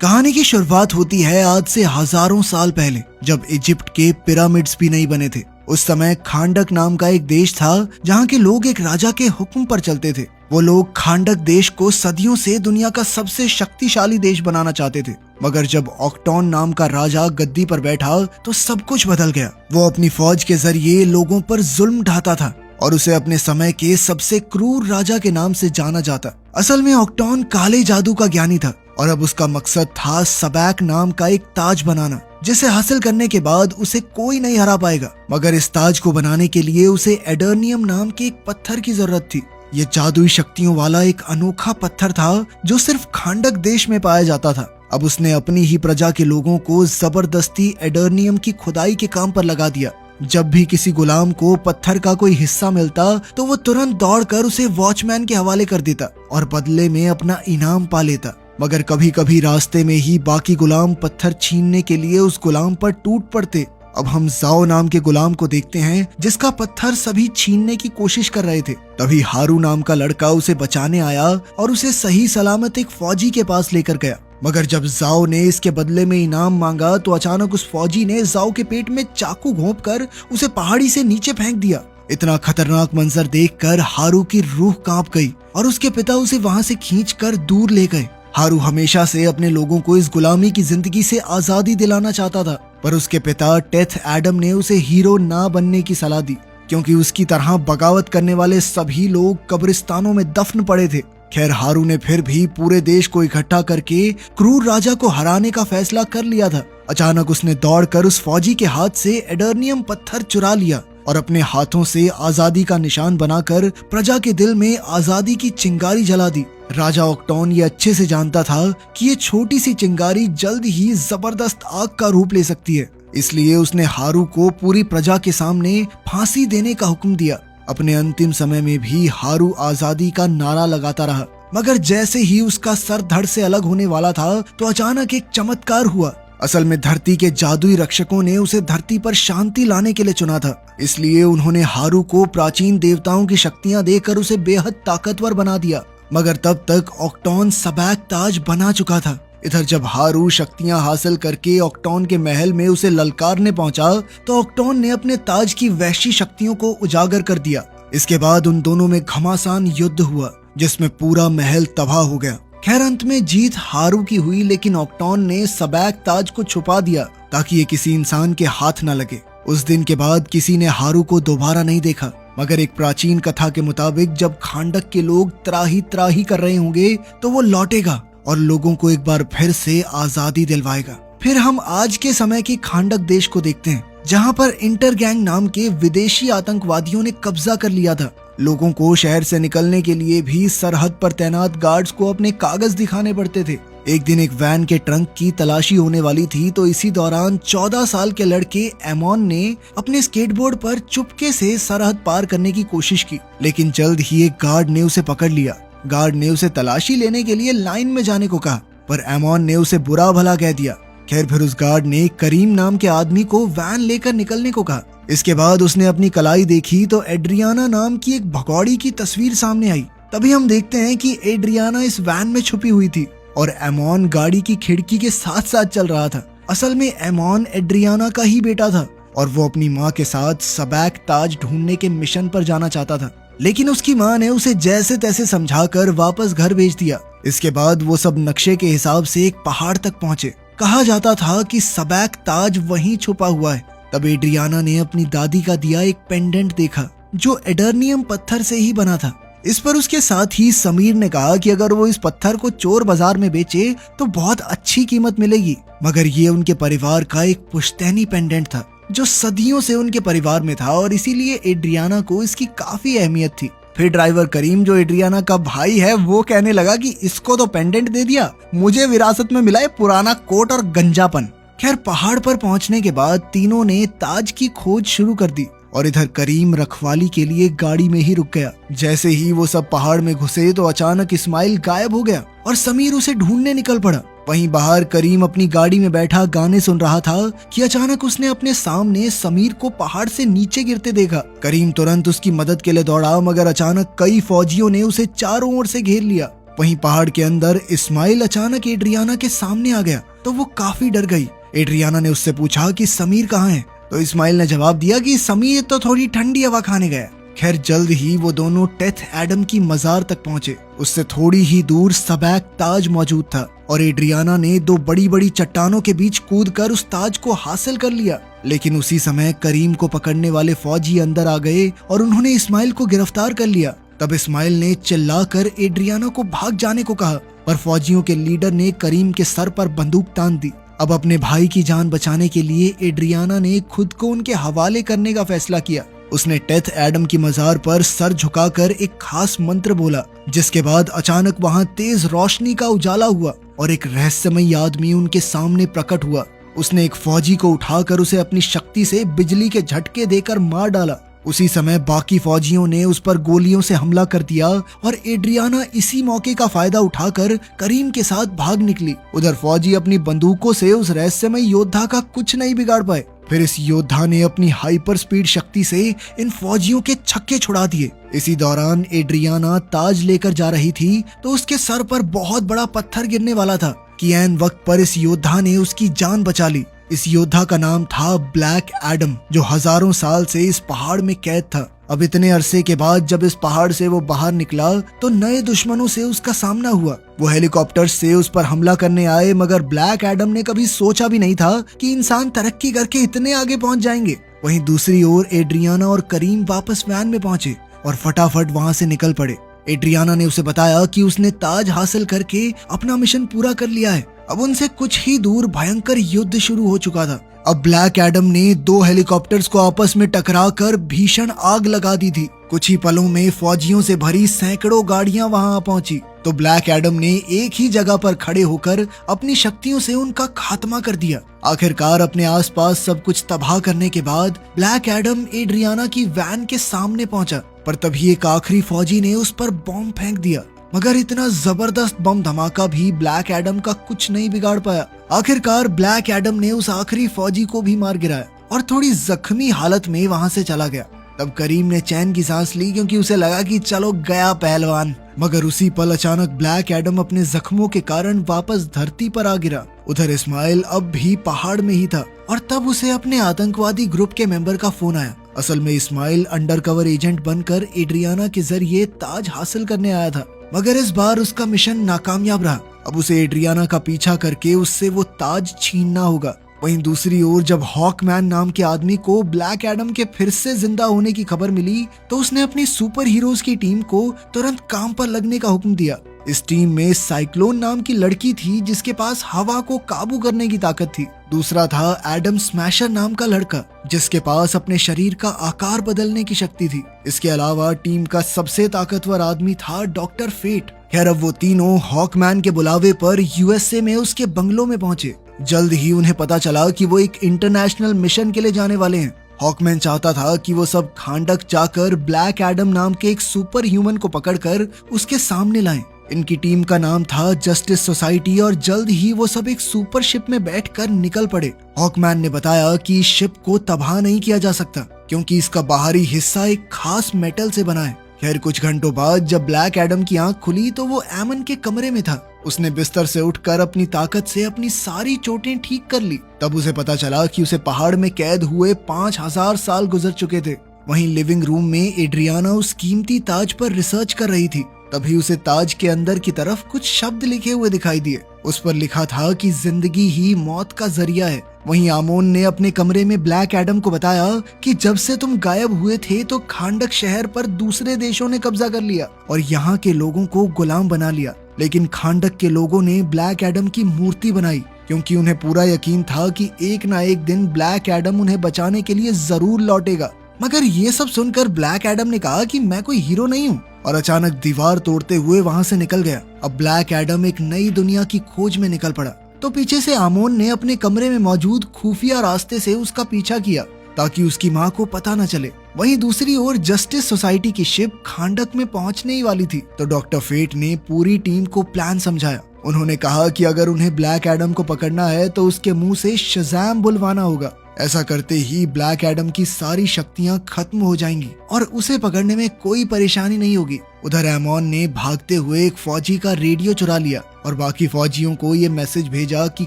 कहानी की शुरुआत होती है आज से हजारों साल पहले, जब इजिप्ट के पिरामिड्स भी नहीं बने थे। उस समय खांडक नाम का एक देश था जहाँ के लोग एक राजा के हुक्म पर चलते थे। वो लोग खांडक देश को सदियों से दुनिया का सबसे शक्तिशाली देश बनाना चाहते थे, मगर जब ऑक्टोन नाम का राजा गद्दी पर बैठा तो सब कुछ बदल गया। वो अपनी फौज के जरिए लोगों पर जुल्म ढाता था और उसे अपने समय के सबसे क्रूर राजा के नाम से जाना जाता। असल में ऑक्टोन काले जादू का ज्ञानी था और अब उसका मकसद था सबैक नाम का एक ताज बनाना, जिसे हासिल करने के बाद उसे कोई नहीं हरा पाएगा। मगर इस ताज को बनाने के लिए उसे एडर्नियम नाम के एक पत्थर की जरूरत थी। ये जादुई शक्तियों वाला एक अनोखा पत्थर था जो सिर्फ खांडक देश में पाया जाता था। अब उसने अपनी ही प्रजा के लोगों को जबरदस्ती एडर्नियम की खुदाई के काम पर लगा दिया। जब भी किसी गुलाम को पत्थर का कोई हिस्सा मिलता तो वो तुरंत दौड़कर उसे वॉचमैन के हवाले कर देता और बदले में अपना इनाम पा लेता। मगर कभी कभी रास्ते में ही बाकी गुलाम पत्थर छीनने के लिए उस गुलाम पर टूट पड़ते। अब हम जाओ नाम के गुलाम को देखते हैं जिसका पत्थर सभी छीनने की कोशिश कर रहे थे। तभी हारू नाम का लड़का उसे बचाने आया और उसे सही सलामत एक फौजी के पास लेकर गया। मगर जब जाओ ने इसके बदले में इनाम मांगा तो अचानक उस फौजी ने जाओ के पेट में चाकू घोंपकर उसे पहाड़ी से नीचे फेंक दिया। इतना खतरनाक मंजर देखकर हारू की रूह कांप गई और उसके पिता उसे वहां से खींचकर दूर ले गए। हारू हमेशा से अपने लोगों को इस गुलामी की जिंदगी से आजादी दिलाना चाहता था, पर उसके पिता टेथ एडम ने उसे हीरो ना बनने की सलाह दी, क्योंकि उसकी तरह बगावत करने वाले सभी लोग कब्रिस्तानों में दफन पड़े थे। खैर, हारू ने फिर भी पूरे देश को इकट्ठा करके क्रूर राजा को हराने का फैसला कर लिया था। अचानक उसने दौड़कर उस फौजी के हाथ से एडर्नियम पत्थर चुरा लिया और अपने हाथों से आजादी का निशान बनाकर प्रजा के दिल में आजादी की चिंगारी जला दी। राजा ऑक्टोन ये अच्छे से जानता था कि ये छोटी सी चिंगारी जल्द ही जबरदस्त आग का रूप ले सकती है, इसलिए उसने हारू को पूरी प्रजा के सामने फांसी देने का हुक्म दिया। अपने अंतिम समय में भी हारू आजादी का नारा लगाता रहा, मगर जैसे ही उसका सर धड़ से अलग होने वाला था तो अचानक एक चमत्कार हुआ। असल में धरती के जादुई रक्षकों ने उसे धरती पर शांति लाने के लिए चुना था, इसलिए उन्होंने हारू को प्राचीन देवताओं की शक्तियां देकर उसे बेहद ताकतवर बना दिया। मगर तब तक ऑक्टोन सबैक ताज बना चुका था। इधर जब हारू शक्तियां हासिल करके ऑक्टोन के महल में उसे ललकारने पहुंचा तो ऑक्टोन ने अपने ताज की वैश्य शक्तियों को उजागर कर दिया। इसके बाद उन दोनों में घमासान युद्ध हुआ जिसमें पूरा महल तबाह हो गया। खैर, अंत में जीत हारू की हुई, लेकिन ऑक्टोन ने सबैक ताज को छुपा दिया ताकि ये किसी इंसान के हाथ न लगे। उस दिन के बाद किसी ने हारू को दोबारा नहीं देखा, मगर एक प्राचीन कथा के मुताबिक जब खांडक के लोग त्राही त्राही कर रहे होंगे तो वो लौटेगा और लोगों को एक बार फिर से आजादी दिलवाएगा। फिर हम आज के समय के खांडक देश को देखते हैं, जहाँ पर इंटरगैंग नाम के विदेशी आतंकवादियों ने कब्जा कर लिया था। लोगों को शहर से निकलने के लिए भी सरहद पर तैनात गार्ड्स को अपने कागज दिखाने पड़ते थे। एक दिन एक वैन के ट्रंक की तलाशी होने वाली थी तो इसी दौरान 14 साल के लड़के एमोन ने अपने स्केटबोर्ड पर चुपके से सरहद पार करने की कोशिश की, लेकिन जल्द ही एक गार्ड ने उसे पकड़ लिया। गार्ड ने उसे तलाशी लेने के लिए लाइन में जाने को कहा, पर एमोन ने उसे बुरा भला कह दिया। खैर, फिर उस गार्ड ने करीम नाम के आदमी को वैन लेकर निकलने को कहा। इसके बाद उसने अपनी कलाई देखी तो एड्रियाना नाम की एक भगौड़ी की तस्वीर सामने आई। तभी हम देखते हैं कि एड्रियाना इस वैन में छुपी हुई थी और एमोन गाड़ी की खिड़की के साथ साथ चल रहा था। असल में एमोन एड्रियाना का ही बेटा था और वो अपनी माँ के साथ सबैक ताज ढूंढने के मिशन पर जाना चाहता था, लेकिन उसकी माँ ने उसे जैसे तैसे समझाकर वापस घर भेज दिया। इसके बाद वो सब नक्शे के हिसाब से एक पहाड़ तक पहुँचे। कहा जाता था कि सबैक ताज वहीं छुपा हुआ है। तब एड्रियाना ने अपनी दादी का दिया एक पेंडेंट देखा जो एडर्नियम पत्थर से ही बना था। इस पर उसके साथ ही समीर ने कहा कि अगर वो इस पत्थर को चोर बाजार में बेचे तो बहुत अच्छी कीमत मिलेगी। मगर ये उनके परिवार का एक पुश्तैनी पेंडेंट था जो सदियों से उनके परिवार में था और इसीलिए एड्रियाना को इसकी काफी अहमियत थी। फिर ड्राइवर करीम, जो एड्रियाना का भाई है, वो कहने लगा कि इसको तो पेंडेंट दे दिया, मुझे विरासत में मिला है पुराना कोट और गंजापन। खैर, पहाड़ पर पहुंचने के बाद तीनों ने ताज की खोज शुरू कर दी और इधर करीम रखवाली के लिए गाड़ी में ही रुक गया। जैसे ही वो सब पहाड़ में घुसे तो अचानक इस्माइल गायब हो गया और समीर उसे ढूंढने निकल पड़ा। वहीं बाहर करीम अपनी गाड़ी में बैठा गाने सुन रहा था कि अचानक उसने अपने सामने समीर को पहाड़ से नीचे गिरते देखा। करीम तुरंत उसकी मदद के लिए दौड़ा, मगर अचानक कई फौजियों ने उसे चारों ओर से घेर लिया। वहीं पहाड़ के अंदर इस्माइल अचानक एड्रियाना के सामने आ गया तो वो काफी डर गई। एड्रियाना ने उससे पूछा कि समीर कहाँ है, तो इस्माइल ने जवाब दिया कि समीर तो थोड़ी ठंडी हवा खाने गया। खैर जल्द ही वो दोनों टेथ एडम की मजार तक पहुंचे। उससे थोड़ी ही दूर सबैक ताज मौजूद था और एड्रियाना ने दो बड़ी बड़ी चट्टानों के बीच कूदकर उस ताज को हासिल कर लिया। लेकिन उसी समय करीम को पकड़ने वाले फौजी अंदर आ गए और उन्होंने इस्माइल को गिरफ्तार कर लिया। तब इस्माइल ने चिल्लाकर एड्रियाना को भाग जाने को कहा, पर फौजियों के लीडर ने करीम के सर पर बंदूक तान दी। अब अपने भाई की जान बचाने के लिए एड्रियाना ने खुद को उनके हवाले करने का फैसला किया। उसने टेथ एडम की मजार पर सर झुकाकर एक खास मंत्र बोला, जिसके बाद अचानक वहां तेज रोशनी का उजाला हुआ और एक रहस्यमयी आदमी उनके सामने प्रकट हुआ। उसने एक फौजी को उठाकर उसे अपनी शक्ति से बिजली के झटके देकर मार डाला। उसी समय बाकी फौजियों ने उस पर गोलियों से हमला कर दिया और एड्रियाना इसी मौके का फायदा उठाकर करीम के साथ भाग निकली। उधर फौजी अपनी बंदूकों से उस रहस्यमय योद्धा का कुछ नहीं बिगाड़ पाए। फिर इस योद्धा ने अपनी हाइपर स्पीड शक्ति से इन फौजियों के छक्के छुड़ा दिए। इसी दौरान एड्रियाना ताज लेकर जा रही थी तो उसके सर पर बहुत बड़ा पत्थर गिरने वाला था कि ऐन वक्त पर इस योद्धा ने उसकी जान बचा ली। इस योद्धा का नाम था ब्लैक एडम, जो हजारों साल से इस पहाड़ में कैद था। अब इतने अरसे के बाद जब इस पहाड़ से वो बाहर निकला तो नए दुश्मनों से उसका सामना हुआ। वो हेलीकॉप्टर से उस पर हमला करने आए, मगर ब्लैक एडम ने कभी सोचा भी नहीं था कि इंसान तरक्की करके इतने आगे पहुंच जाएंगे। वहीं दूसरी ओर एड्रियाना और करीम वापस वैन में पहुंचे और फटाफट वहां से निकल पड़े। एड्रियाना ने उसे बताया कि उसने ताज हासिल करके अपना मिशन पूरा कर लिया है। अब उनसे कुछ ही दूर भयंकर युद्ध शुरू हो चुका था। अब ब्लैक एडम ने दो हेलीकॉप्टर्स को आपस में टकराकर भीषण आग लगा दी थी। कुछ ही पलों में फौजियों से भरी सैकड़ों गाड़ियां वहां पहुंची तो ब्लैक एडम ने एक ही जगह पर खड़े होकर अपनी शक्तियों से उनका खात्मा कर दिया। आखिरकार अपने आसपास सब कुछ तबाह करने के बाद ब्लैक एडम एड्रियाना की वैन के सामने पहुंचा, पर तभी एक आखिरी फौजी ने उस पर बम फेंक दिया। मगर इतना जबरदस्त बम धमाका भी ब्लैक एडम का कुछ नहीं बिगाड़ पाया। आखिरकार ब्लैक एडम ने उस आखिरी फौजी को भी मार गिराया और थोड़ी जख्मी हालत में वहां से चला गया। तब करीम ने चैन की सांस ली, क्योंकि उसे लगा कि चलो गया पहलवान। मगर उसी पल अचानक ब्लैक एडम अपने जख्मों के कारण वापस धरती पर आ गिरा। उधर इस्माइल अब भी पहाड़ में ही था और तब उसे अपने आतंकवादी ग्रुप के मेंबर का फोन आया। असल में इस्माइल अंडरकवर एजेंट बनकर एड्रियाना के जरिए ताज हासिल करने आया था, मगर इस बार उसका मिशन नाकामयाब रहा। अब उसे एड्रियाना का पीछा करके उससे वो ताज छीनना होगा। वहीं दूसरी ओर जब हॉकमैन नाम के आदमी को ब्लैक एडम के फिर से जिंदा होने की खबर मिली तो उसने अपनी सुपर हीरोज की टीम को तुरंत काम पर लगने का हुक्म दिया। इस टीम में साइक्लोन नाम की लड़की थी जिसके पास हवा को काबू करने की ताकत थी। दूसरा था एडम स्मैशर नाम का लड़का जिसके पास अपने शरीर का आकार बदलने की शक्ति थी। इसके अलावा टीम का सबसे ताकतवर आदमी था डॉक्टर फेट। खैर अब वो तीनों हॉकमैन के बुलावे पर यूएसए में उसके बंगलों में पहुंचे। जल्द ही उन्हें पता चला कि वो एक इंटरनेशनल मिशन के लिए जाने वाले हैं। हॉकमैन चाहता था कि वो सब खांडक जाकर ब्लैक एडम नाम के एक सुपर ह्यूमन को पकड़कर उसके सामने लाएं। इनकी टीम का नाम था जस्टिस सोसाइटी और जल्द ही वो सब एक सुपर शिप में बैठकर निकल पड़े। हॉकमैन ने बताया कि इस शिप को तबाह नहीं किया जा सकता क्योंकि इसका बाहरी हिस्सा एक खास मेटल से बना है। खैर कुछ घंटों बाद जब ब्लैक एडम की आंख खुली तो वो एमन के कमरे में था। उसने बिस्तर से उठकर अपनी ताकत से अपनी सारी चोटें ठीक कर ली। तब उसे पता चला कि उसे पहाड़ में कैद हुए 5000 साल गुजर चुके थे। वहीं लिविंग रूम में एड्रियाना उस कीमती ताज पर रिसर्च कर रही थी। तभी उसे ताज के अंदर की तरफ कुछ शब्द लिखे हुए दिखाई दिए। उस पर लिखा था कि जिंदगी ही मौत का जरिया है। वहीं आमोन ने अपने कमरे में ब्लैक एडम को बताया कि जब से तुम गायब हुए थे तो खांडक शहर पर दूसरे देशों ने कब्जा कर लिया और यहाँ के लोगों को गुलाम बना लिया। लेकिन खांडक के लोगों ने ब्लैक एडम की मूर्ति बनाई क्योंकि उन्हें पूरा यकीन था कि एक ना एक दिन ब्लैक एडम उन्हें बचाने के लिए जरूर लौटेगा। मगर ये सब सुनकर ब्लैक एडम ने कहा कि मैं कोई हीरो नहीं हूँ और अचानक दीवार तोड़ते हुए वहाँ से निकल गया। अब ब्लैक एडम एक नई दुनिया की खोज में निकल पड़ा तो पीछे से आमोन ने अपने कमरे में मौजूद खुफिया रास्ते से उसका पीछा किया ताकि उसकी माँ को पता न चले। वहीं दूसरी ओर जस्टिस सोसाइटी की शिप खांडक में पहुंचने ही वाली थी तो डॉक्टर फेट ने पूरी टीम को प्लान समझाया। उन्होंने कहा कि अगर उन्हें ब्लैक एडम को पकड़ना है तो उसके मुंह से शज़ैम बुलवाना होगा। ऐसा करते ही ब्लैक एडम की सारी शक्तियां खत्म हो जाएंगी और उसे पकड़ने में कोई परेशानी नहीं होगी। उधर एमोन ने भागते हुए एक फौजी का रेडियो चुरा लिया और बाकी फौजियों को ये मैसेज भेजा कि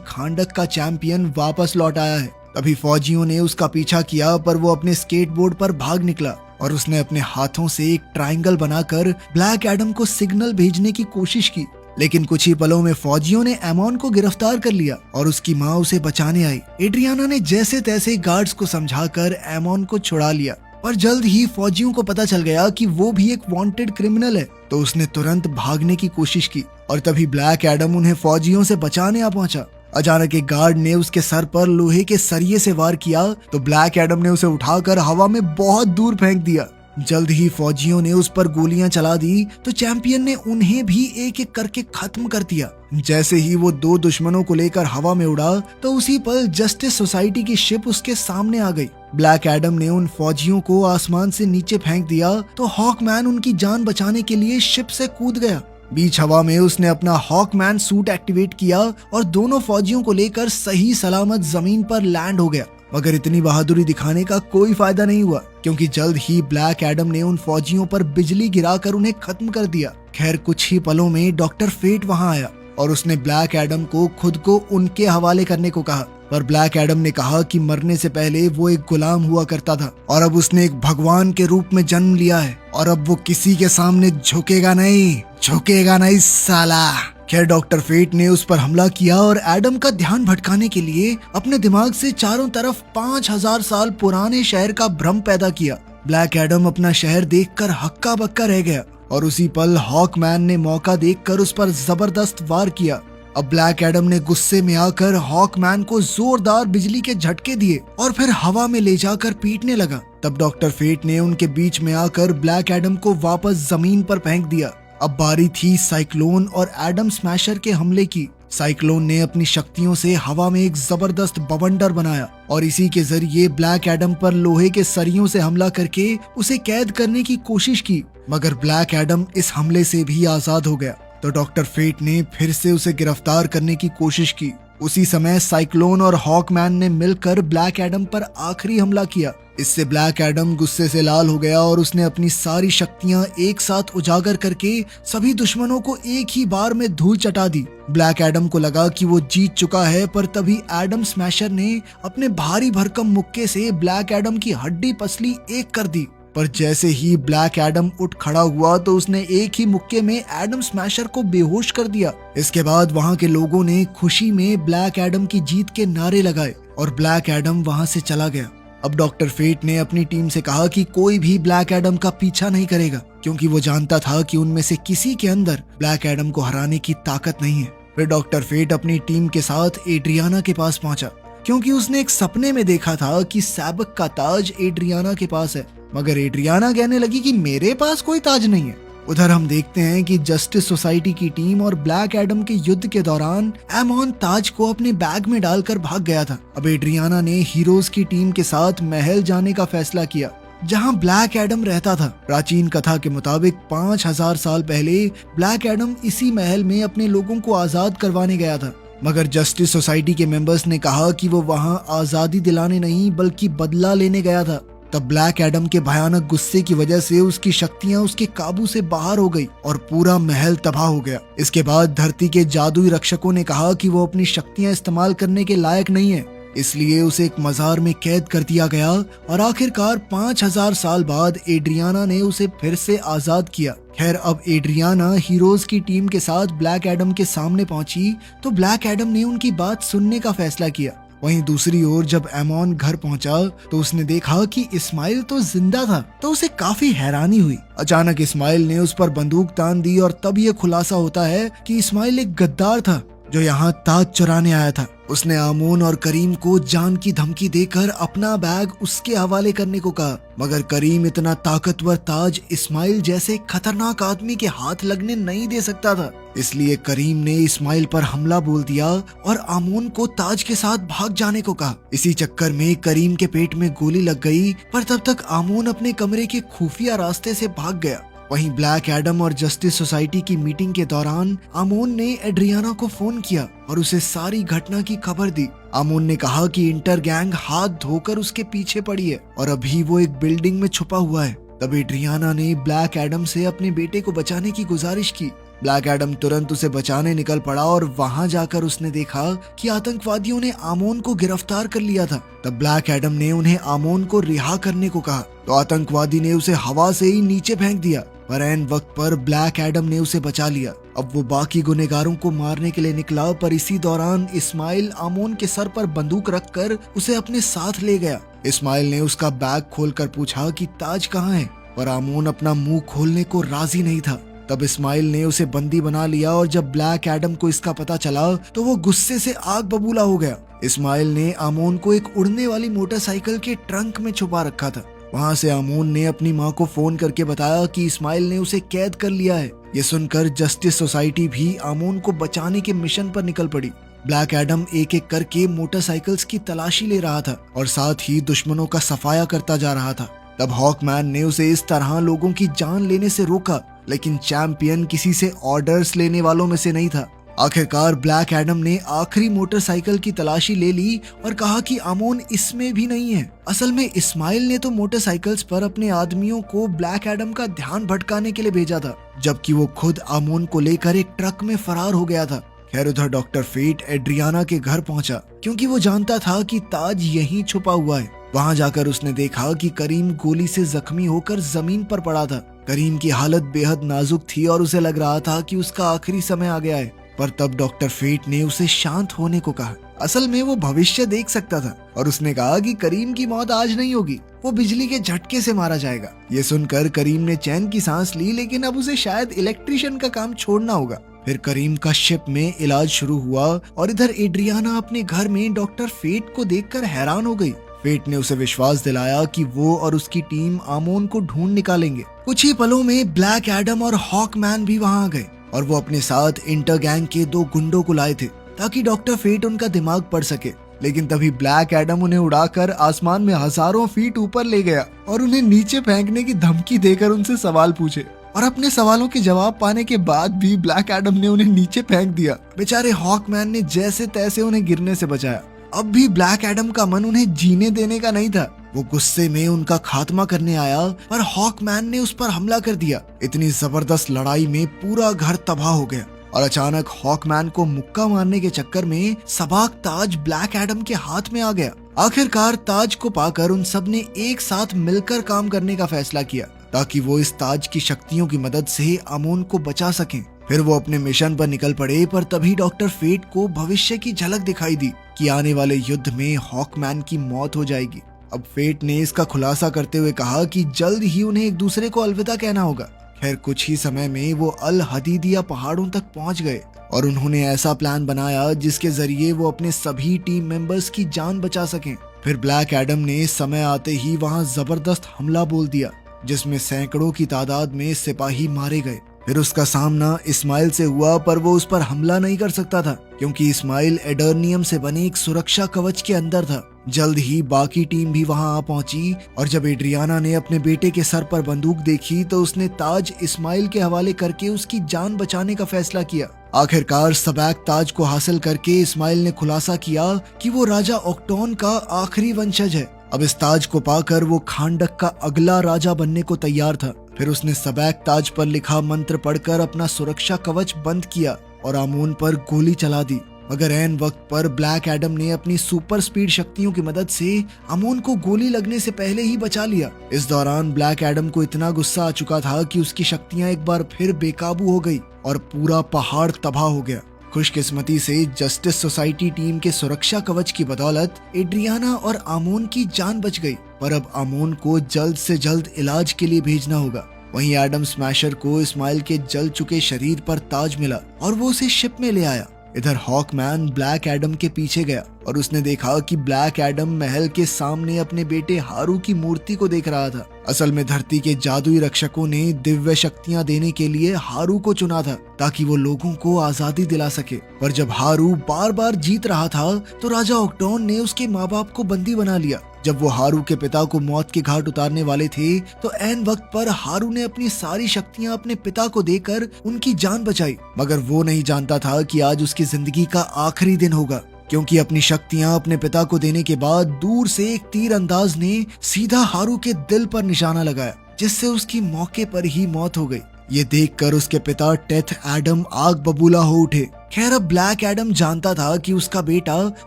खांडक का चैंपियन वापस लौट आया है। तभी फौजियों ने उसका पीछा किया, पर वो अपने स्केटबोर्ड पर भाग निकला और उसने अपने हाथों से एक ट्रायंगल बनाकर ब्लैक एडम को सिग्नल भेजने की कोशिश की। लेकिन कुछ ही पलों में फौजियों ने एमोन को गिरफ्तार कर लिया और उसकी माँ उसे बचाने आई। एड्रियाना ने जैसे तैसे गार्ड्स को समझाकर एमोन को छुड़ा लिया, पर जल्द ही फौजियों को पता चल गया कि वो भी एक वांटेड क्रिमिनल है, तो उसने तुरंत भागने की कोशिश की और तभी ब्लैक एडम उन्हें फौजियों से बचाने आ पहुंचा। अचानक एक गार्ड ने उसके सर पर लोहे के सरिये से वार किया तो ब्लैक एडम ने उसे उठाकर हवा में बहुत दूर फेंक दिया। जल्द ही फौजियों ने उस पर गोलियां चला दी तो चैंपियन ने उन्हें भी एक एक करके खत्म कर दिया। जैसे ही वो दो दुश्मनों को लेकर हवा में उड़ा तो उसी पल जस्टिस सोसाइटी की शिप उसके सामने आ गई। ब्लैक एडम ने उन फौजियों को आसमान से नीचे फेंक दिया तो हॉकमैन उनकी जान बचाने के लिए शिप से कूद गया। बीच हवा में उसने अपना हॉकमैन सूट एक्टिवेट किया और दोनों फौजियों को लेकर सही सलामत जमीन पर लैंड हो गया। मगर इतनी बहादुरी दिखाने का कोई फायदा नहीं हुआ, क्योंकि जल्द ही ब्लैक एडम ने उन फौजियों पर बिजली गिराकर उन्हें खत्म कर दिया। खैर कुछ ही पलों में डॉक्टर फेट वहां आया और उसने ब्लैक एडम को खुद को उनके हवाले करने को कहा, पर ब्लैक एडम ने कहा कि मरने से पहले वो एक गुलाम हुआ करता था और अब उसने एक भगवान के रूप में जन्म लिया है और अब वो किसी के सामने झुकेगा नहीं साला। खैर डॉक्टर फेट ने उस पर हमला किया और एडम का ध्यान भटकाने के लिए अपने दिमाग से चारों तरफ 5000 साल पुराने शहर का भ्रम पैदा किया। ब्लैक एडम अपना शहर देखकर हक्का बक्का रह गया और उसी पल हॉकमैन ने मौका देखकर उस पर जबरदस्त वार किया। अब ब्लैक एडम ने गुस्से में आकर हॉकमैन को जोरदार बिजली के झटके दिए और फिर हवा में ले जाकर पीटने लगा। तब डॉक्टर फेट ने उनके बीच में आकर ब्लैक एडम को वापस जमीन पर फेंक दिया। अब बारी थी साइक्लोन और एडम स्मैशर के हमले की। साइक्लोन ने अपनी शक्तियों से हवा में एक जबरदस्त बवंडर बनाया और इसी के जरिए ब्लैक एडम पर लोहे के सरियों से हमला करके उसे कैद करने की कोशिश की, मगर ब्लैक एडम इस हमले से भी आजाद हो गया। तो डॉक्टर फेट ने फिर से उसे गिरफ्तार करने की कोशिश की। उसी समय साइक्लोन और हॉकमैन ने मिलकर ब्लैक एडम पर आखिरी हमला किया। इससे ब्लैक एडम गुस्से से लाल हो गया और उसने अपनी सारी शक्तियां एक साथ उजागर करके सभी दुश्मनों को एक ही बार में धूल चटा दी। ब्लैक एडम को लगा कि वो जीत चुका है, पर तभी एडम स्मैशर ने अपने भारी भरकम मुक्के से ब्लैक एडम की हड्डी पसली एक कर दी। पर जैसे ही ब्लैक एडम उठ खड़ा हुआ तो उसने एक ही मुक्के में एडम स्मैशर को बेहोश कर दिया। इसके बाद वहां के लोगों ने खुशी में ब्लैक एडम की जीत के नारे लगाए और ब्लैक एडम वहां से चला गया। अब डॉक्टर फेट ने अपनी टीम से कहा कि कोई भी ब्लैक एडम का पीछा नहीं करेगा, क्योंकि वो जानता था कि उनमें से किसी के अंदर ब्लैक एडम को हराने की ताकत नहीं है। फिर डॉक्टर फेट अपनी टीम के साथ एड्रियाना के पास पहुंचा, क्योंकि उसने एक सपने में देखा था कि सैबक का ताज एड्रियाना के पास है, मगर एड्रियाना कहने लगी कि मेरे पास कोई ताज नहीं है। उधर हम देखते हैं कि जस्टिस सोसाइटी की टीम और ब्लैक एडम के युद्ध के दौरान एमोन ताज को अपने बैग में डालकर भाग गया था। अब एड्रियाना ने हीरोज की टीम के साथ महल जाने का फैसला किया, जहां ब्लैक एडम रहता था। प्राचीन कथा के मुताबिक 5000 साल पहले ब्लैक एडम इसी महल में अपने लोगों को आजाद करवाने गया था, मगर जस्टिस सोसाइटी के मेंबर्स ने कहा कि वो वहां आजादी दिलाने नहीं बल्कि बदला लेने गया था। तब ब्लैक एडम के भयानक गुस्से की वजह से उसकी शक्तियां उसके काबू से बाहर हो गई और पूरा महल तबाह हो गया। इसके बाद धरती के जादुई रक्षकों ने कहा कि वो अपनी शक्तियां इस्तेमाल करने के लायक नहीं है, इसलिए उसे एक मजार में कैद कर दिया गया और आखिरकार 5000 साल बाद एड्रियाना ने उसे फिर से आजाद किया। खैर अब एड्रियाना हीरोज की टीम के साथ ब्लैक एडम के सामने पहुंची तो ब्लैक एडम ने उनकी बात सुनने का फैसला किया। वहीं दूसरी ओर जब एमोन घर पहुंचा तो उसने देखा कि इस्माइल तो जिंदा था, तो उसे काफी हैरानी हुई। अचानक इस्माइल ने उस पर बंदूक तान दी और तब ये खुलासा होता है कि इस्माइल एक गद्दार था जो यहाँ ताज चुराने आया था। उसने आमोन और करीम को जान की धमकी देकर अपना बैग उसके हवाले करने को कहा, मगर करीम इतना ताकतवर ताज इस्माइल जैसे खतरनाक आदमी के हाथ लगने नहीं दे सकता था। इसलिए करीम ने इस्माइल पर हमला बोल दिया और आमोन को ताज के साथ भाग जाने को कहा। इसी चक्कर में करीम के पेट में गोली लग गई, पर तब तक आमोन अपने कमरे के खुफिया रास्ते से भाग गया। वहीं ब्लैक एडम और जस्टिस सोसाइटी की मीटिंग के दौरान आमोन ने एड्रियाना को फोन किया और उसे सारी घटना की खबर दी। आमोन ने कहा कि इंटर गैंग हाथ धोकर उसके पीछे पड़ी है और अभी वो एक बिल्डिंग में छुपा हुआ है। तब एड्रियाना ने ब्लैक एडम से अपने बेटे को बचाने की गुजारिश की। ब्लैक एडम तुरंत उसे बचाने निकल पड़ा और वहां जाकर उसने देखा कि आतंकवादियों ने आमोन को गिरफ्तार कर लिया था। तब ब्लैक एडम ने उन्हें आमोन को रिहा करने को कहा तो आतंकवादी ने उसे हवा से ही नीचे फेंक दिया, पर ऐन वक्त पर ब्लैक एडम ने उसे बचा लिया। अब वो बाकी गुनहगारों को मारने के लिए निकला, पर इसी दौरान इस्माइल आमोन के सर पर बंदूक रखकर उसे अपने साथ ले गया। इस्माइल ने उसका बैग खोलकर पूछा कि ताज कहाँ है, पर आमोन अपना मुंह खोलने को राजी नहीं था। तब इस्माइल ने उसे बंदी बना लिया और जब ब्लैक एडम को इसका पता चला तो वो गुस्से से आग बबूला हो गया। इस्माइल ने आमोन को एक उड़ने वाली मोटरसाइकिल के ट्रंक में छुपा रखा था। वहां से आमोन ने अपनी माँ को फोन करके बताया कि इस्माइल ने उसे कैद कर लिया है। ये सुनकर जस्टिस सोसाइटी भी आमोन को बचाने के मिशन पर निकल पड़ी। ब्लैक एडम एक एक करके मोटरसाइकिल्स की तलाशी ले रहा था और साथ ही दुश्मनों का सफाया करता जा रहा था। तब हॉकमैन ने उसे इस तरह लोगों की जान लेने से रोका, लेकिन चैंपियन किसी से ऑर्डर्स लेने वालों में से नहीं था। आखिरकार ब्लैक एडम ने आखिरी मोटरसाइकिल की तलाशी ले ली और कहा कि आमोन इसमें भी नहीं है। असल में इस्माइल ने तो मोटरसाइकिल्स पर अपने आदमियों को ब्लैक एडम का ध्यान भटकाने के लिए भेजा था, जबकि वो खुद आमोन को लेकर एक ट्रक में फरार हो गया था। खैर उधर डॉक्टर फेट एड्रियाना के घर पहुंचा क्योंकि वो जानता था कि ताज यहीं छुपा हुआ है। वहां जाकर उसने देखा कि करीम गोली से जख्मी होकर जमीन पर पड़ा था। करीम की हालत बेहद नाजुक थी और उसे लग रहा था कि उसका आखिरी समय आ गया है, पर तब डॉक्टर फेट ने उसे शांत होने को कहा। असल में वो भविष्य देख सकता था और उसने कहा कि करीम की मौत आज नहीं होगी, वो बिजली के झटके से मारा जाएगा। ये सुनकर करीम ने चैन की सांस ली, लेकिन अब उसे शायद इलेक्ट्रिशियन का काम छोड़ना होगा। फिर करीम का शिप में इलाज शुरू हुआ और इधर एड्रियाना अपने घर में डॉक्टर फेट को देखकर हैरान हो गई। फेट ने उसे विश्वास दिलाया कि वो और उसकी टीम आमोन को ढूंढ निकालेंगे। कुछ ही पलों में ब्लैक एडम और हॉकमैन भी वहां आ गए और वो अपने साथ इंटर गैंग के 2 गुंडों को लाए थे ताकि डॉक्टर फेट उनका दिमाग पढ़ सके। लेकिन तभी ब्लैक एडम उन्हें उड़ाकर आसमान में हजारों फीट ऊपर ले गया और उन्हें नीचे फेंकने की धमकी देकर उनसे सवाल पूछे, और अपने सवालों के जवाब पाने के बाद भी ब्लैक एडम ने उन्हें नीचे फेंक दिया। बेचारे हॉकमैन ने जैसे तैसे उन्हें गिरने से बचाया। अब भी ब्लैक एडम का मन उन्हें जीने देने का नहीं था। वो गुस्से में उनका खात्मा करने आया, पर हॉकमैन ने उस पर हमला कर दिया। इतनी जबरदस्त लड़ाई में पूरा घर तबाह हो गया और अचानक हॉकमैन को मुक्का मारने के चक्कर में सबाक ताज ब्लैक एडम के हाथ में आ गया। आखिरकार ताज को पाकर उन सब ने एक साथ मिलकर काम करने का फैसला किया ताकि वो इस ताज की शक्तियों की मदद से आमोन को बचा सकें। फिर वो अपने मिशन पर निकल पड़े, पर तभी डॉक्टर फेट को भविष्य की झलक दिखाई दी कि आने वाले युद्ध में हॉकमैन की मौत हो जाएगी। अब फेट ने इसका खुलासा करते हुए कहा कि जल्द ही उन्हें एक दूसरे को अलविदा कहना होगा। खैर कुछ ही समय में वो अल हदीदिया पहाड़ों तक पहुंच गए और उन्होंने ऐसा प्लान बनाया जिसके जरिए वो अपने सभी टीम मेंबर्स की जान बचा सकें। फिर ब्लैक एडम ने समय आते ही वहां जबरदस्त हमला बोल दिया, जिसमें सैकड़ों की तादाद में सिपाही मारे गए। फिर उसका सामना इस्माइल से हुआ, पर वो उस पर हमला नहीं कर सकता था क्योंकि इस्माइल एडर्नियम से बने एक सुरक्षा कवच के अंदर था। जल्द ही बाकी टीम भी वहां आ पहुंची और जब एड्रियाना ने अपने बेटे के सर पर बंदूक देखी तो उसने ताज इस्माइल के हवाले करके उसकी जान बचाने का फैसला किया। आखिरकार सबैक ताज को हासिल करके इस्माइल ने खुलासा किया कि वो राजा ऑक्टोन का आखिरी वंशज है। अब इस ताज को पाकर वो खांडक का अगला राजा बनने को तैयार था। फिर उसने सबैक ताज पर लिखा मंत्र पढ़कर अपना सुरक्षा कवच बंद किया और आमोन पर गोली चला दी, मगर ऐन वक्त पर ब्लैक एडम ने अपनी सुपर स्पीड शक्तियों की मदद से आमोन को गोली लगने से पहले ही बचा लिया। इस दौरान ब्लैक एडम को इतना गुस्सा आ चुका था कि उसकी शक्तियां एक बार फिर बेकाबू हो गई और पूरा पहाड़ तबाह हो गया। खुशकिस्मती से जस्टिस सोसाइटी टीम के सुरक्षा कवच की बदौलत एड्रियाना और आमोन की जान बच गई, पर अब आमोन को जल्द से जल्द इलाज के लिए भेजना होगा। वहीं एडम स्मैशर को इस्माइल के जल चुके शरीर पर ताज मिला और वो उसे शिप में ले आया। इधर हॉकमैन ब्लैक एडम के पीछे गया और उसने देखा कि ब्लैक एडम महल के सामने अपने बेटे हारू की मूर्ति को देख रहा था। असल में धरती के जादुई रक्षकों ने दिव्य शक्तियां देने के लिए हारू को चुना था ताकि वो लोगों को आजादी दिला सके। पर जब हारू बार बार जीत रहा था तो राजा ऑक्टोन ने उसके माँ बाप को बंदी बना लिया जब वो हारू के पिता को मौत के घाट उतारने वाले थे तो ऐन वक्त पर हारू ने अपनी सारी शक्तियां अपने पिता को देकर उनकी जान बचाई। मगर वो नहीं जानता था कि आज उसकी जिंदगी का आखिरी दिन होगा, क्योंकि अपनी शक्तियां अपने पिता को देने के बाद दूर से एक तीर अंदाज ने सीधा हारू के दिल पर निशाना लगाया, जिससे उसकी मौके पर ही मौत हो गई। ये देखकर उसके पिता टेथ एडम आग बबूला हो उठे। खैर अब ब्लैक एडम जानता था कि उसका बेटा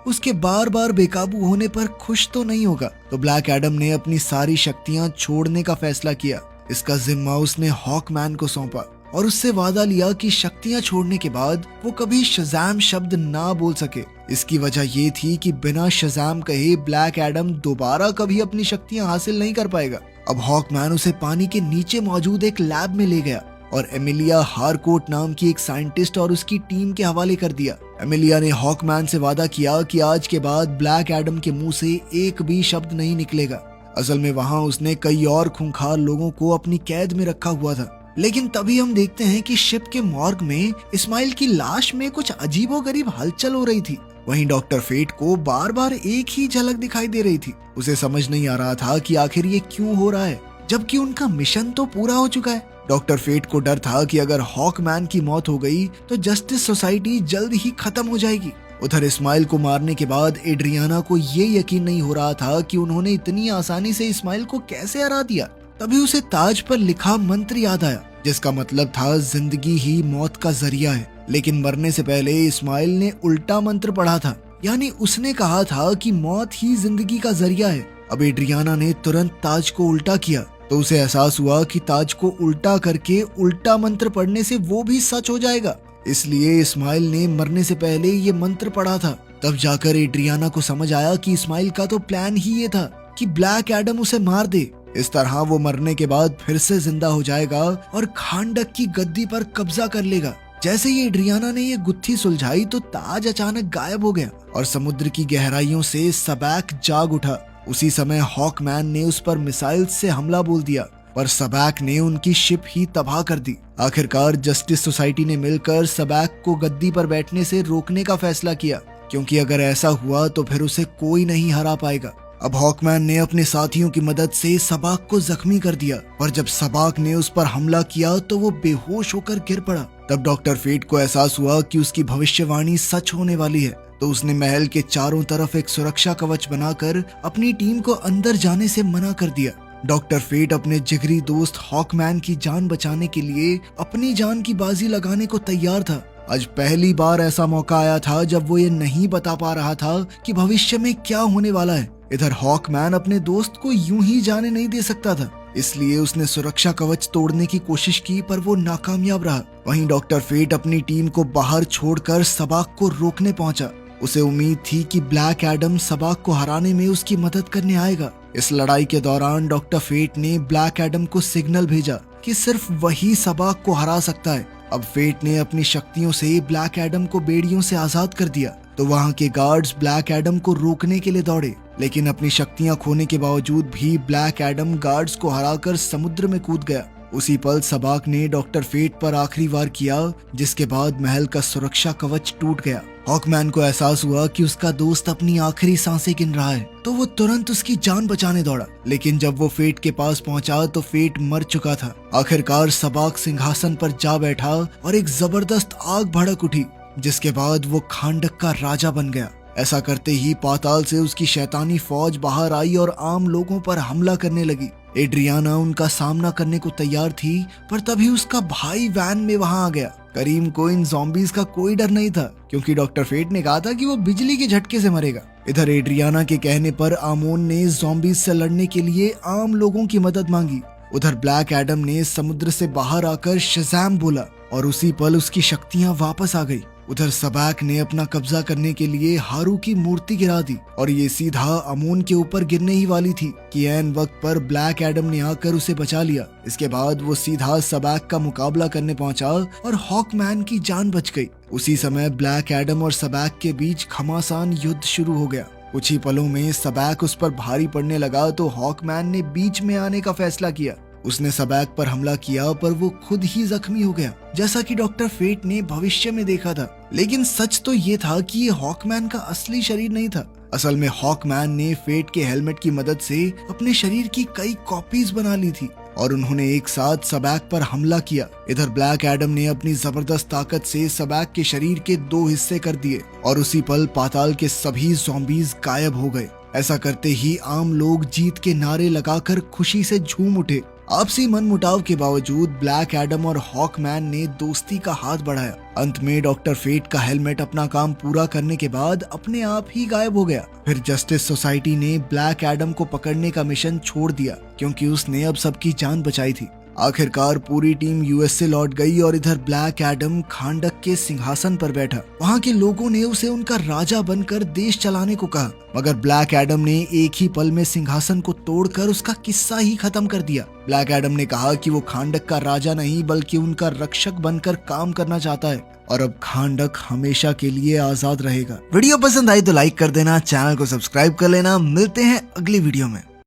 उसके बार बार बेकाबू होने पर खुश तो नहीं होगा, तो ब्लैक एडम ने अपनी सारी शक्तियां छोड़ने का फैसला किया। इसका जिम्मा उसने हॉकमैन को सौंपा और उससे वादा लिया कि शक्तियां छोड़ने के बाद वो कभी शज़ैम शब्द ना बोल सके। इसकी वजह ये थी कि बिना शज़ैम कहे ब्लैक एडम दोबारा कभी अपनी शक्तियां हासिल नहीं कर पाएगा। अब हॉकमैन उसे पानी के नीचे मौजूद एक लैब में ले गया और एमिलिया हारकोट नाम की एक साइंटिस्ट और उसकी टीम के हवाले कर दिया। एमिलिया ने हॉकमैन से वादा किया कि आज के बाद ब्लैक एडम के मुंह से एक भी शब्द नहीं निकलेगा। असल में वहाँ उसने कई और खूंखार लोगों को अपनी कैद में रखा हुआ था। लेकिन तभी हम देखते हैं कि शिप के मॉर्ग में इस्माइल की लाश में कुछ अजीबोगरीब हलचल हो रही थी। वहीं डॉक्टर फेट को बार बार एक ही झलक दिखाई दे रही थी। उसे समझ नहीं आ रहा था कि आखिर ये क्यों हो रहा है, जबकि उनका मिशन तो पूरा हो चुका है। डॉक्टर फेट को डर था कि अगर हॉकमैन की मौत हो गई तो जस्टिस सोसाइटी जल्द ही खत्म हो जाएगी। उधर इस्माइल को मारने के बाद एड्रियाना को ये यकीन नहीं हो रहा था कि उन्होंने इतनी आसानी से इस्माइल को कैसे हरा दिया। तभी उसे ताज पर लिखा मंत्र याद आया, जिसका मतलब था जिंदगी ही मौत का जरिया है। लेकिन मरने से पहले इस्माइल ने उल्टा मंत्र पढ़ा था, यानी उसने कहा था कि मौत ही जिंदगी का जरिया है। अब एड्रियाना ने तुरंत ताज को उल्टा किया तो उसे एहसास हुआ कि ताज को उल्टा करके उल्टा मंत्र पढ़ने से वो भी सच हो जाएगा। इसलिए इस्माइल ने मरने से पहले ये मंत्र पढ़ा था। तब जाकर एड्रियाना को समझ आया कि इस्माइल का तो प्लान ही ये था कि ब्लैक एडम उसे मार दे। इस तरह वो मरने के बाद फिर से जिंदा हो जाएगा और खांडक की गद्दी पर कब्जा कर लेगा। जैसे ही एड्रियाना ने ये गुत्थी सुलझाई तो ताज अचानक गायब हो गया और समुद्र की गहराइयों से सबैक जाग उठा। उसी समय हॉकमैन ने उस पर मिसाइल से हमला बोल दिया, पर सबैक ने उनकी शिप ही तबाह कर दी। आखिरकार जस्टिस सोसाइटी ने मिलकर सबैक को गद्दी पर बैठने से रोकने का फैसला किया, क्योंकि अगर ऐसा हुआ तो फिर उसे कोई नहीं हरा पाएगा। अब हॉकमैन ने अपने साथियों की मदद से सबाक को जख्मी कर दिया, पर जब सबाक ने उस पर हमला किया तो वो बेहोश होकर गिर पड़ा। तब डॉक्टर फेट को एहसास हुआ कि उसकी भविष्यवाणी सच होने वाली है, तो उसने महल के चारों तरफ एक सुरक्षा कवच बनाकर अपनी टीम को अंदर जाने से मना कर दिया। डॉक्टर फेट अपने जिगरी दोस्त हॉकमैन की जान बचाने के लिए अपनी जान की बाजी लगाने को तैयार था। आज पहली बार ऐसा मौका आया था जब वो ये नहीं बता पा रहा था कि भविष्य में क्या होने वाला है। इधर हॉकमैन अपने दोस्त को यूं ही जाने नहीं दे सकता था, इसलिए उसने सुरक्षा कवच तोड़ने की कोशिश की, पर वो नाकामयाब रहा। वहीं डॉक्टर फेट अपनी टीम को बाहर छोड़कर सबाक को रोकने पहुंचा। उसे उम्मीद थी कि ब्लैक एडम सबाक को हराने में उसकी मदद करने आएगा। इस लड़ाई के दौरान डॉक्टर फेट ने ब्लैक एडम को सिग्नल भेजा कि सिर्फ वही सबाक को हरा सकता है। अब फेट ने अपनी शक्तियों से ब्लैक एडम को बेड़ियों से आजाद कर दिया, तो वहाँ के गार्ड्स ब्लैक एडम को रोकने के लिए दौड़े, लेकिन अपनी शक्तियां खोने के बावजूद भी ब्लैक एडम गार्ड्स को हराकर समुद्र में कूद गया। उसी पल सबाक ने डॉक्टर फेट पर आखिरी वार किया, जिसके बाद महल का सुरक्षा कवच टूट गया। हॉकमैन को एहसास हुआ कि उसका दोस्त अपनी आखिरी सांसें गिन रहा है, तो वो तुरंत उसकी जान बचाने दौड़ा। लेकिन जब वो फेट के पास पहुंचा तो फेट मर चुका था। आखिरकार सबाक सिंहासन पर जा बैठा और एक जबरदस्त आग भड़क उठी, जिसके बाद वो खांडक का राजा बन गया। ऐसा करते ही पाताल से उसकी शैतानी फौज बाहर आई और आम लोगों पर हमला करने लगी। एड्रियाना उनका सामना करने को तैयार थी, पर तभी उसका भाई वैन में वहां आ गया। करीम को इन ज़ॉम्बीज का कोई डर नहीं था, क्योंकि डॉक्टर फेट ने कहा था कि वो बिजली के झटके से मरेगा। इधर एड्रियाना के कहने पर आमोन ने ज़ॉम्बीज से लड़ने के लिए आम लोगों की मदद मांगी। उधर ब्लैक एडम ने समुद्र से बाहर आकर शज़ैम बोला और उसी पल उसकी शक्तियां वापस आ गई। उधर सबैक ने अपना कब्जा करने के लिए हारू की मूर्ति गिरा दी और ये सीधा आमोन के ऊपर गिरने ही वाली थी कि ऐन वक्त पर ब्लैक एडम ने आकर उसे बचा लिया। इसके बाद वो सीधा सबैक का मुकाबला करने पहुंचा और हॉकमैन की जान बच गई। उसी समय ब्लैक एडम और सबैक के बीच घमासान युद्ध शुरू हो गया। कुछ ही पलों में सबैक उस पर भारी पड़ने लगा तो हॉकमैन ने बीच में आने का फैसला किया। उसने सबैक पर हमला किया पर वो खुद ही जख्मी हो गया, जैसा कि डॉक्टर फेट ने भविष्य में देखा था। लेकिन सच तो ये था कि ये हॉकमैन का असली शरीर नहीं था। असल में हॉकमैन ने फेट के हेलमेट की मदद से अपने शरीर की कई कॉपीज बना ली थी और उन्होंने एक साथ सबैक पर हमला किया। इधर ब्लैक एडम ने अपनी जबरदस्त ताकत से सबैक के शरीर के 2 हिस्से कर दिए और उसी पल पाताल के सभी ज़ॉम्बीज गायब हो गए। ऐसा करते ही आम लोग जीत के नारे लगाकर खुशी से झूम उठे। आपसी मनमुटाव के बावजूद ब्लैक एडम और हॉकमैन ने दोस्ती का हाथ बढ़ाया। अंत में डॉक्टर फेट का हेलमेट अपना काम पूरा करने के बाद अपने आप ही गायब हो गया। फिर जस्टिस सोसाइटी ने ब्लैक एडम को पकड़ने का मिशन छोड़ दिया क्योंकि उसने अब सबकी जान बचाई थी। आखिरकार पूरी टीम यूएस से लौट गई और इधर ब्लैक एडम खांडक के सिंहासन पर बैठा। वहाँ के लोगों ने उसे उनका राजा बनकर देश चलाने को कहा, मगर ब्लैक एडम ने एक ही पल में सिंहासन को तोड़कर उसका किस्सा ही खत्म कर दिया। ब्लैक एडम ने कहा कि वो खांडक का राजा नहीं बल्कि उनका रक्षक बनकर काम करना चाहता है और अब खांडक हमेशा के लिए आजाद रहेगा। वीडियो पसंद आई तो लाइक कर देना, चैनल को सब्सक्राइब कर लेना। मिलते हैं अगली वीडियो में।